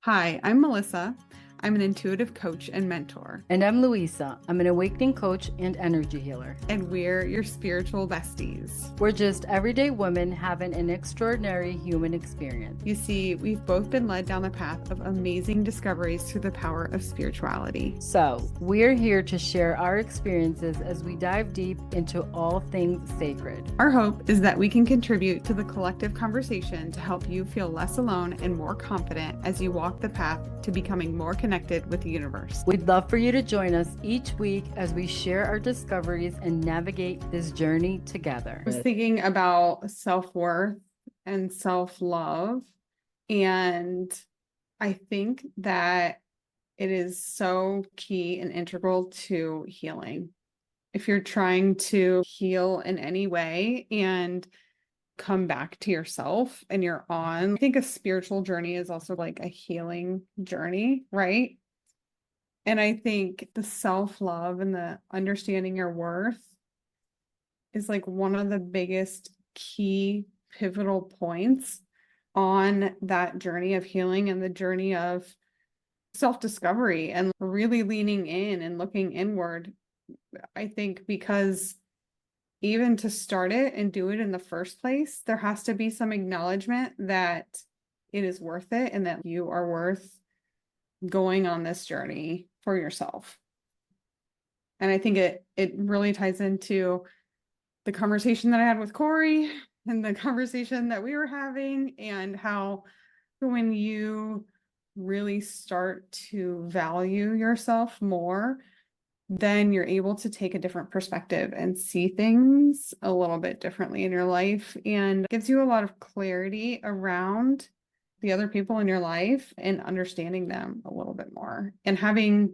Hi, I'm Melissa. I'm an intuitive coach and mentor, And I'm Louisa. I'm an awakening coach and energy healer. and we're your spiritual besties. We're just everyday women having an extraordinary human experience. You see, we've both been led down the path of amazing discoveries through the power of spirituality. So, we're here to share our experiences as we dive deep into all things sacred. Our hope is that we can contribute to the collective conversation to help you feel less alone and more confident as you walk the path to becoming more connected with the universe. We'd love for you to join us each week as we share our discoveries and navigate this journey together. I was thinking about self-worth and self-love, and I think that it is so key and integral to healing. If you're trying to heal in any way and come back to yourself and you're on, I think a spiritual journey is also like a healing journey, right? And I think the self-love and the understanding your worth is like one of the biggest key pivotal points on that journey of healing and the journey of self-discovery and really leaning in and looking inward. I think because even to start it and do it in the first place, there has to be some acknowledgement that it is worth it and that you are worth going on this journey for yourself. And I think it really ties into the conversation that I had with Corey and the conversation that we were having, and how when you really start to value yourself more, then you're able to take a different perspective and see things a little bit differently in your life, and gives you a lot of clarity around the other people in your life and understanding them a little bit more and having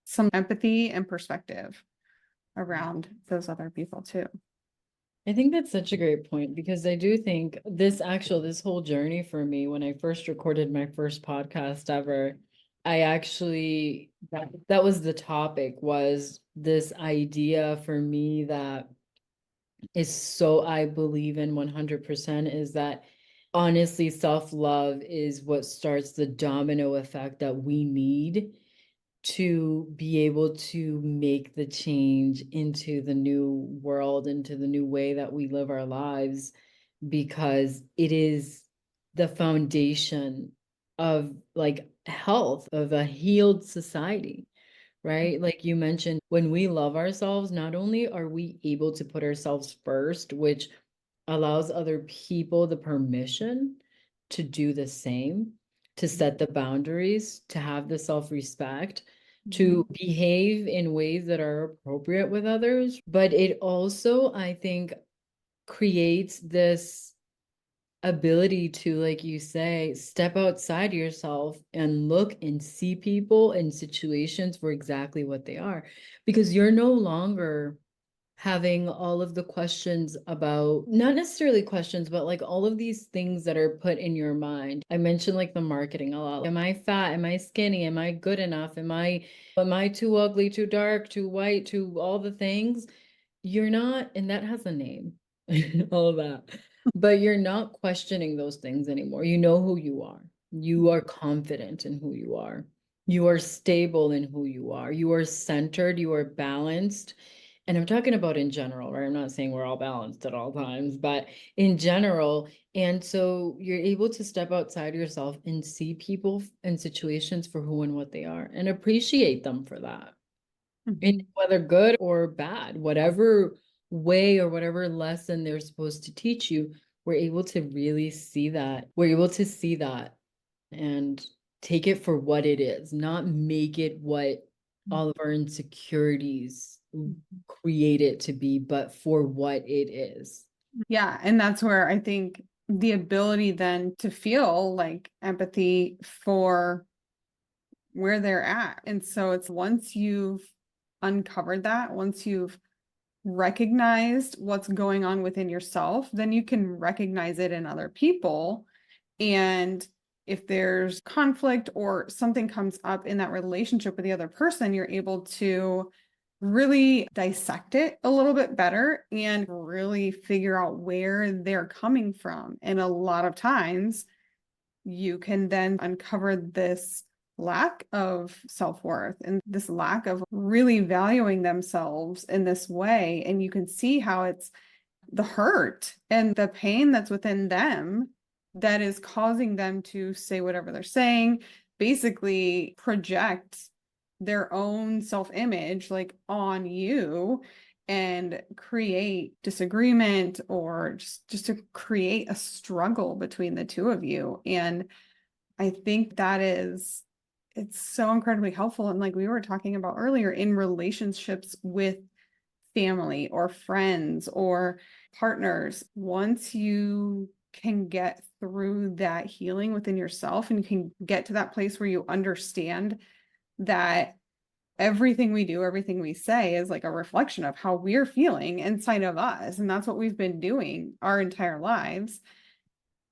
some empathy and perspective around those other people too. I think that's such a great point because I do think this whole journey for me, when I first recorded my first podcast ever, I actually, that was the topic, was this idea for me that is so I believe in 100%, is that honestly, self-love is what starts the domino effect that we need to be able to make the change into the new world, into the new way that we live our lives, because it is the foundation of like health, of a healed society, right? Like you mentioned, when we love ourselves, not only are we able to put ourselves first, which allows other people the permission to do the same, to set the boundaries, to have the self-respect, to behave in ways that are appropriate with others. But it also, I think, creates this ability to, like you say, step outside yourself and look and see people and situations for exactly what they are, because you're no longer having all of the questions about, not necessarily questions, but like all of these things that are put in your mind. I mentioned like the marketing a lot. Am I fat? Am I skinny? Am I good enough? Am I too ugly, too dark, too white, too all the things? You're not, and that has a name, all of that. But you're not questioning those things anymore. You know who you are. You are confident in who you are. You are stable in who you are. You are centered. You are balanced. And I'm talking about in general, right? I'm not saying we're all balanced at all times, but in general. And so you're able to step outside yourself and see people and situations for who and what they are and appreciate them for that. And whether good or bad, whatever way or whatever lesson they're supposed to teach you, we're able to really see that. We're able to see that and take it for what it is, not make it what all of our insecurities create it to be, but for what it is. Yeah, and that's where I think the ability then to feel like empathy for where they're at. And so it's once you've uncovered that, once you've recognized what's going on within yourself, then you can recognize it in other people. And if there's conflict or something comes up in that relationship with the other person, you're able to really dissect it a little bit better and really figure out where they're coming from. And a lot of times you can then uncover this lack of self-worth and this lack of really valuing themselves in this way. And you can see how it's the hurt and the pain that's within them that is causing them to say whatever they're saying, basically project their own self-image like on you and create disagreement or just to create a struggle between the two of you. And I think that is it's so incredibly helpful. And like we were talking about earlier, in relationships with family or friends or partners, once you can get through that healing within yourself and you can get to that place where you understand that everything we do, everything we say is like a reflection of how we're feeling inside of us. And that's what we've been doing our entire lives.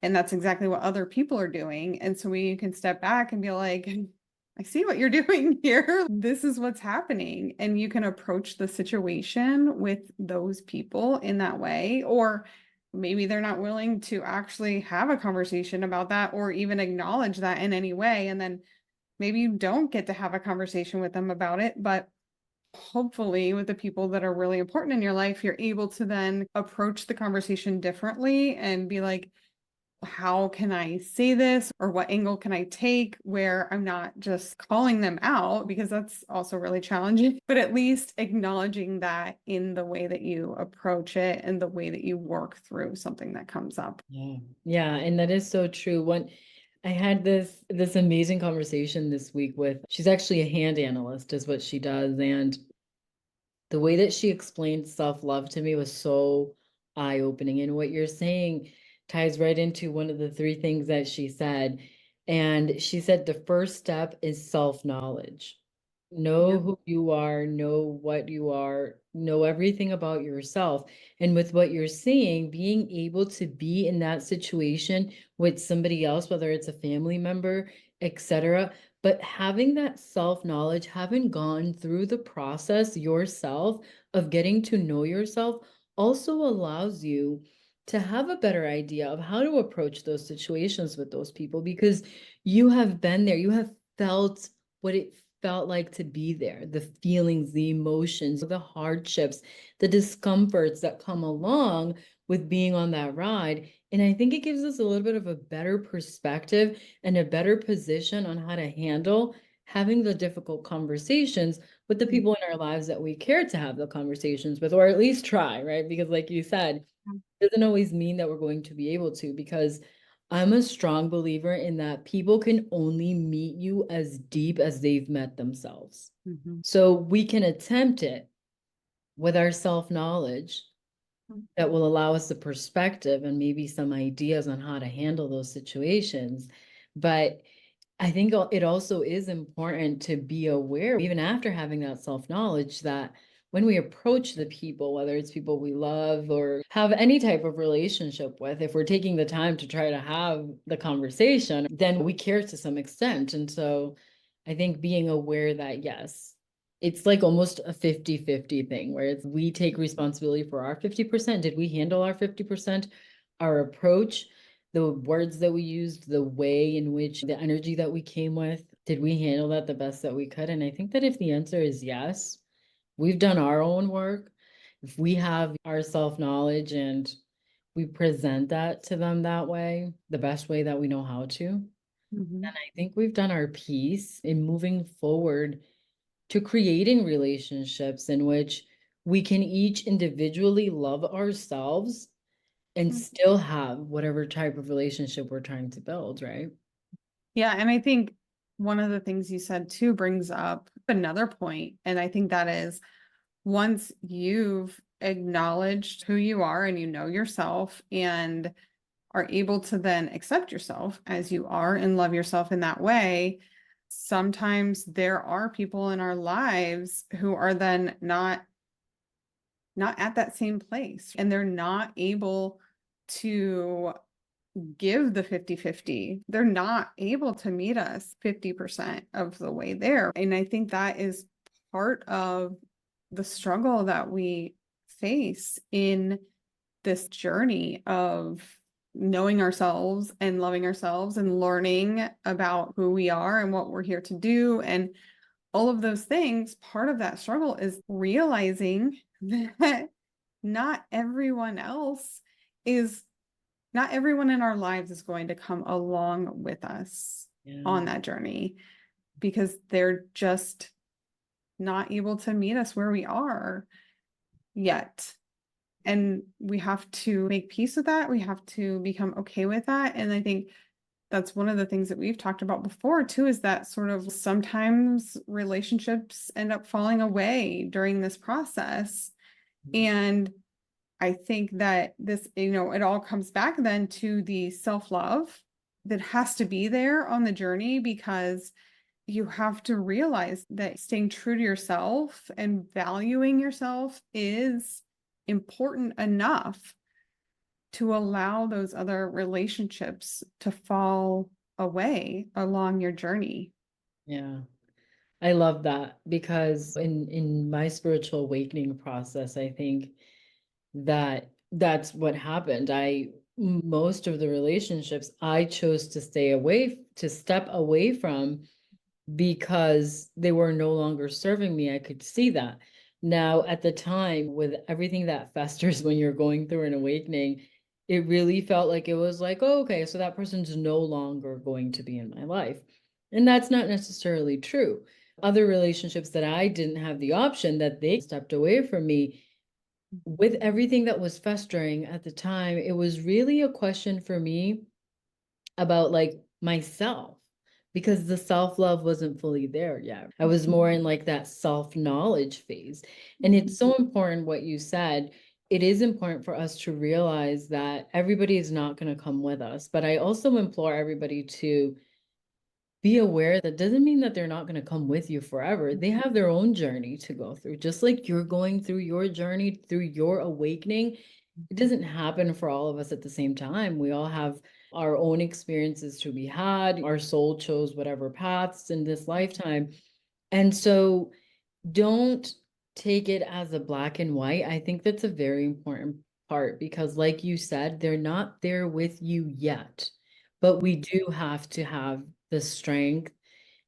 And that's exactly what other people are doing. And so we can step back and be like, I see what you're doing here. This is what's happening. And you can approach the situation with those people in that way. Or maybe they're not willing to actually have a conversation about that or even acknowledge that in any way. And then maybe you don't get to have a conversation with them about it. But hopefully, with the people that are really important in your life, you're able to then approach the conversation differently and be like, how can I say this or what angle can I take where I'm not just calling them out, because that's also really challenging, but at least acknowledging that in the way that you approach it and the way that you work through something that comes up. Yeah. Yeah. And that is so true. When I had this amazing conversation this week with, she's actually a hand analyst is what she does. And the way that she explained self-love to me was so eye-opening. And what you're saying ties right into one of the three things that she said. And she said the first step is self-knowledge. Yeah. Know who you are, know what you are, know everything about yourself. And with what you're saying, being able to be in that situation with somebody else, whether it's a family member, etc., but having that self-knowledge, having gone through the process yourself of getting to know yourself also allows you to have a better idea of how to approach those situations with those people because you have been there, you have felt what it felt like to be there, the feelings, the emotions, the hardships, the discomforts that come along with being on that ride. And I think it gives us a little bit of a better perspective and a better position on how to handle having the difficult conversations with the people in our lives that we care to have the conversations with, or at least try, right? Because like you said, it doesn't always mean that we're going to be able to, because I'm a strong believer in that people can only meet you as deep as they've met themselves. Mm-hmm. So we can attempt it with our self-knowledge that will allow us the perspective and maybe some ideas on how to handle those situations. But I think it also is important to be aware, even after having that self-knowledge, that when we approach the people, whether it's people we love or have any type of relationship with, if we're taking the time to try to have the conversation, then we care to some extent. And so I think being aware that, yes, it's like almost a 50-50 thing where it's we take responsibility for our 50%. Did we handle our 50%? Our approach, the words that we used, the way in which the energy that we came with, did we handle that the best that we could? And I think that if the answer is yes, we've done our own work. If we have our self-knowledge and we present that to them that way, the best way that we know how to, Mm-hmm. then I think we've done our piece in moving forward to creating relationships in which we can each individually love ourselves and still have whatever type of relationship we're trying to build, right? Yeah, and I think one of the things you said too brings up another point, and I think that is once you've acknowledged who you are and you know yourself and are able to then accept yourself as you are and love yourself in that way, sometimes there are people in our lives who are then not at that same place and they're not able to give the 50-50. They're not able to meet us 50% of the way there. And I think that is part of the struggle that we face in this journey of knowing ourselves and loving ourselves and learning about who we are and what we're here to do and all of those things, part of that struggle is realizing that not everyone else is, not everyone in our lives is going to come along with us on that journey because they're just not able to meet us where we are yet. And we have to make peace with that. We have to become okay with that. And I think that's one of the things that we've talked about before too, is that sort of sometimes relationships end up falling away during this process. And I think that this, it all comes back then to the self-love that has to be there on the journey, because you have to realize that staying true to yourself and valuing yourself is important enough to allow those other relationships to fall away along your journey. Yeah. I love that because in my spiritual awakening process, I think that that's what happened. Most of the relationships I chose to step away from because they were no longer serving me. I could see that. Now, at the time, with everything that festers when you're going through an awakening, it really felt like it was like, oh, okay, so that person's no longer going to be in my life. And that's not necessarily true. Other relationships that I didn't have the option, that they stepped away from me, with everything that was festering at the time, it was really a question for me about like myself, because the self-love wasn't fully there yet. I was more in like that self-knowledge phase. And it's so important what you said. It is important for us to realize that everybody is not going to come with us. But I also implore everybody to be aware that doesn't mean that they're not going to come with you forever. They have their own journey to go through, just like you're going through your journey, through your awakening. It doesn't happen for all of us at the same time. We all have our own experiences to be had. Our soul chose whatever paths in this lifetime. And so don't take it as a black and white. I think that's a very important part because, like you said, they're not there with you yet. But we do have to have the strength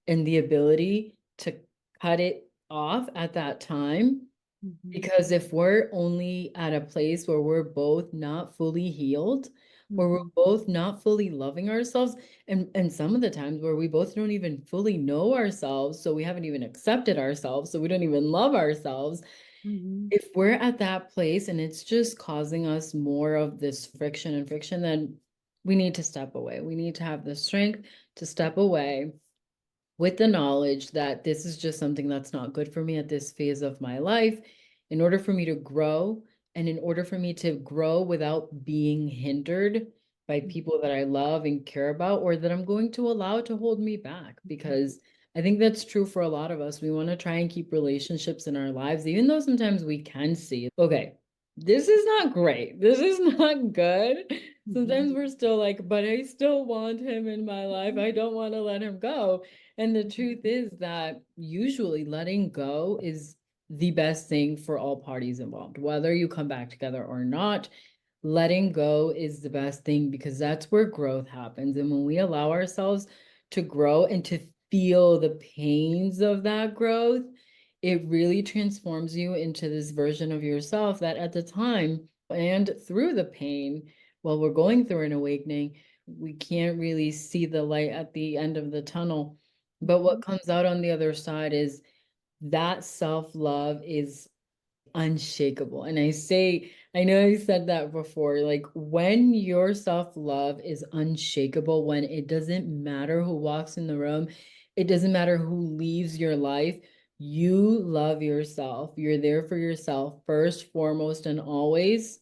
and the ability to cut it off at that time. Because if we're only at a place where we're both not fully healed, where we're both not fully loving ourselves, and some of the times where we both don't even fully know ourselves, so we haven't even accepted ourselves, so we don't even love ourselves. If we're at that place and it's just causing us more of this friction, then we need to step away. We need to have the strength to step away with the knowledge that this is just something that's not good for me at this phase of my life, in order for me to grow, and in order for me to grow without being hindered by people that I love and care about, or that I'm going to allow to hold me back. Because I think that's true for a lot of us. We want to try and keep relationships in our lives, even though sometimes we can see, okay, this is not great. This is not good. Sometimes we're still like, but I still want him in my life. I don't want to let him go. And the truth is that usually letting go is the best thing for all parties involved, whether you come back together or not. Letting go is the best thing because that's where growth happens. And when we allow ourselves to grow and to feel the pains of that growth, it really transforms you into this version of yourself that at the time and through the pain, while we're going through an awakening, we can't really see the light at the end of the tunnel. But what comes out on the other side is that self-love is unshakable. And I know I said that before, like when your self-love is unshakable, when it doesn't matter who walks in the room, it doesn't matter who leaves your life, you love yourself, you're there for yourself first, foremost, and always,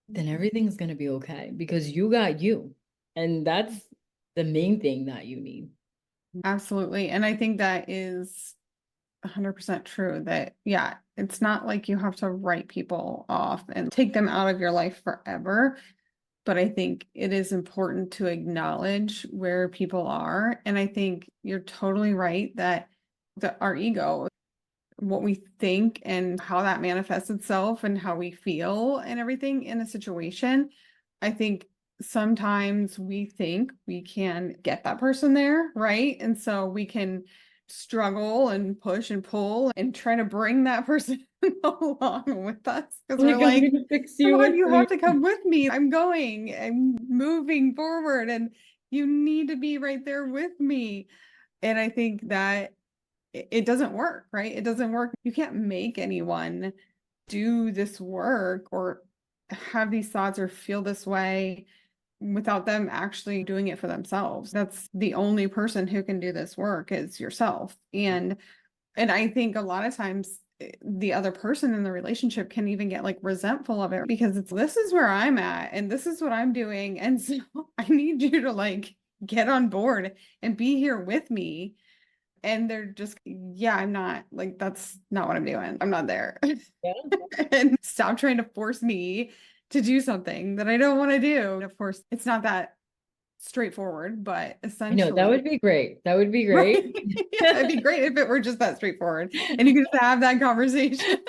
then everything's going to be okay because you got you. And that's the main thing that you need. Absolutely. And I think that is 100% true that, yeah, it's not like you have to write people off and take them out of your life forever. But I think it is important to acknowledge where people are. And I think you're totally right that our ego, what we think and how that manifests itself and how we feel and everything in a situation, I think sometimes we think we can get that person there, right? And so we can struggle and push and pull and try to bring that person along with us because we're Like, I'm like, gonna fix come you on, with you me. have to come with me. I'm moving forward and you need to be right there with me. And I think that it doesn't work, right? It doesn't work. You can't make anyone do this work or have these thoughts or feel this way without them actually doing it for themselves. That's the only person who can do this work is yourself. And I think a lot of times the other person in the relationship can even get like resentful of it because it's this is where I'm at and this is what I'm doing. And so I need you to like get on board and be here with me. And they're just, yeah, I'm not like, that's not what I'm doing. I'm not there. Yeah. And stop trying to force me to do something that I don't want to do. And of course, it's not that straightforward, but I know that would essentially, be great. That would be right? great. Yeah, it'd be great if it were just that straightforward and you could just have that conversation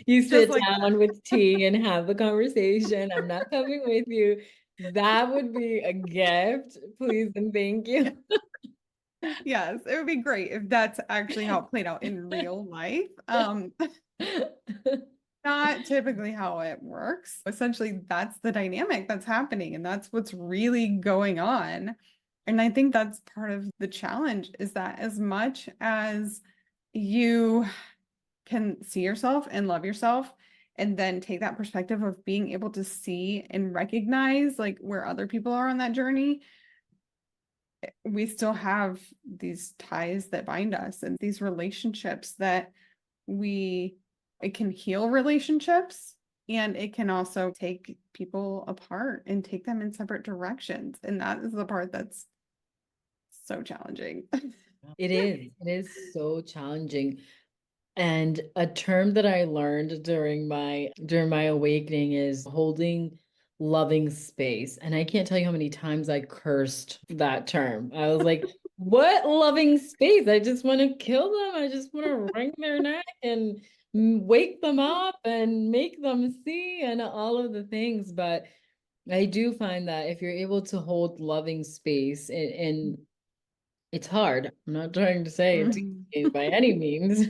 You just sit like down with tea and have a conversation. I'm not coming with you. That would be a gift. Please and thank that. you. Yes, it would be great if that's actually how it played out in real life. Not typically how it works. Essentially, that's the dynamic that's happening, and that's what's really going on. And I think that's part of the challenge is that as much as you can see yourself and love yourself, and then take that perspective of being able to see and recognize like where other people are on that journey, we still have these ties that bind us and these relationships that we it can heal relationships and it can also take people apart and take them in separate directions. And that is the part that's so challenging. It is. It is so challenging. And a term that I learned during my awakening is holding loving space. And I can't tell you how many times I cursed that term. I was like, what loving space? I just want to kill them. I just want to wring their neck and wake them up and make them see and all of the things. But I do find that if you're able to hold loving space and it's hard. I'm not trying to say it's Mhm. easy by any means.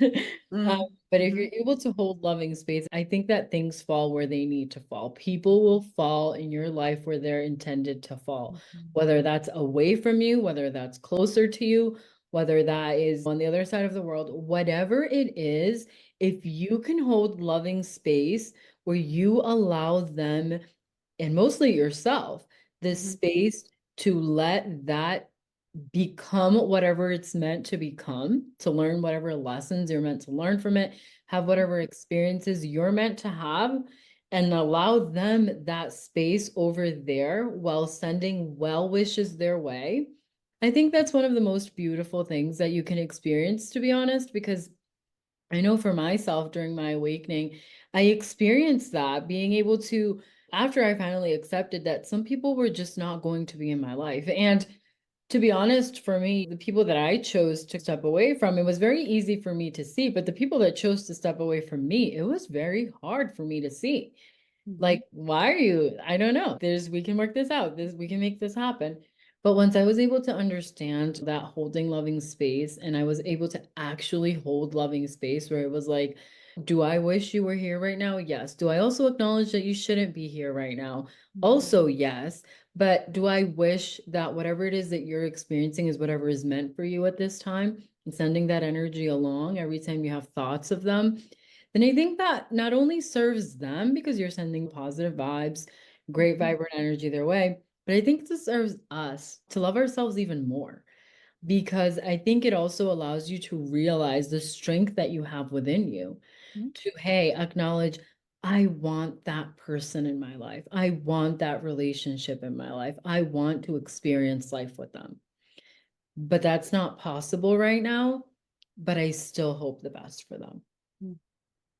Um, Mm, but if you're mhm, able to hold loving space, I think that things fall where they need to fall. People will fall in your life where they're intended to fall, mhm, whether that's away from you, whether that's closer to you, whether that is on the other side of the world, whatever it is, if you can hold loving space where you allow them, and mostly yourself, the mhm, space to let that become whatever it's meant to become, to learn whatever lessons you're meant to learn from it, have whatever experiences you're meant to have, and allow them that space over there while sending well wishes their way. I think that's one of the most beautiful things that you can experience, to be honest, because I know for myself during my awakening, I experienced that being able to, after I finally accepted that some people were just not going to be in my life. And to be honest, for me, the people that I chose to step away from, it was very easy for me to see. But the people that chose to step away from me, it was very hard for me to see. mhm, Like, why are you? I don't know. We can work this out. We can make this happen. But once I was able to understand that holding loving space, and I was able to actually hold loving space where it was like, do I wish you were here right now? Yes. Do I also acknowledge that you shouldn't be here right now? mhm, Also, yes. But do I wish that whatever it is that you're experiencing is whatever is meant for you at this time, and sending that energy along every time you have thoughts of them? Then I think that not only serves them because you're sending positive vibes, great mhm, vibrant energy their way, but I think this serves us to love ourselves even more because I think it also allows you to realize the strength that you have within you mhm, to, hey, acknowledge, I want that person in my life. I want that relationship in my life. I want to experience life with them. But that's not possible right now, but I still hope the best for them. mhm,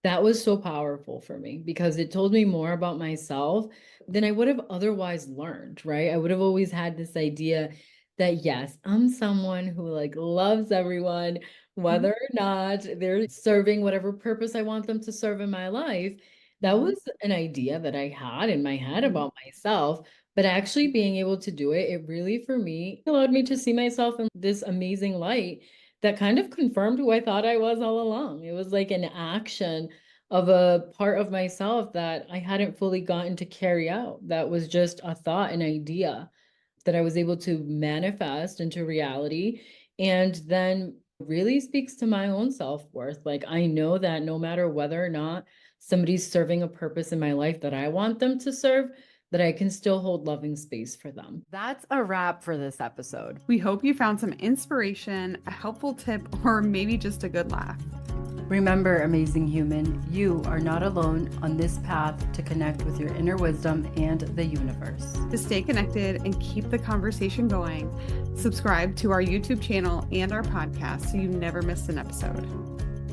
That was so powerful for me because it told me more about myself than I would have otherwise learned, right? I would have always had this idea that yes, I'm someone who like loves everyone, mhm, whether or not they're serving whatever purpose I want them to serve in my life. That mhm, was an idea that I had in my head mhm, about myself. But actually being able to do it, it really, for me, allowed me to see myself in this amazing light that kind of confirmed who I thought I was all along. It was like an action of a part of myself that I hadn't fully gotten to carry out. That was just a thought, an idea that I was able to manifest into reality. And then really speaks to my own self-worth. Like, I know that no matter whether or not somebody's serving a purpose in my life that I want them to serve, that I can still hold loving space for them. That's a wrap for this episode. We hope you found some inspiration, a helpful tip, or maybe just a good laugh. Remember, amazing human, you are not alone on this path to connect with your inner wisdom and the universe. To stay connected and keep the conversation going, subscribe to our YouTube channel and our podcast so you never miss an episode.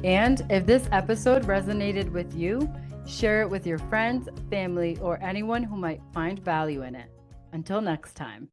And if this episode resonated with you, share it with your friends, family, or anyone who might find value in it. Until next time.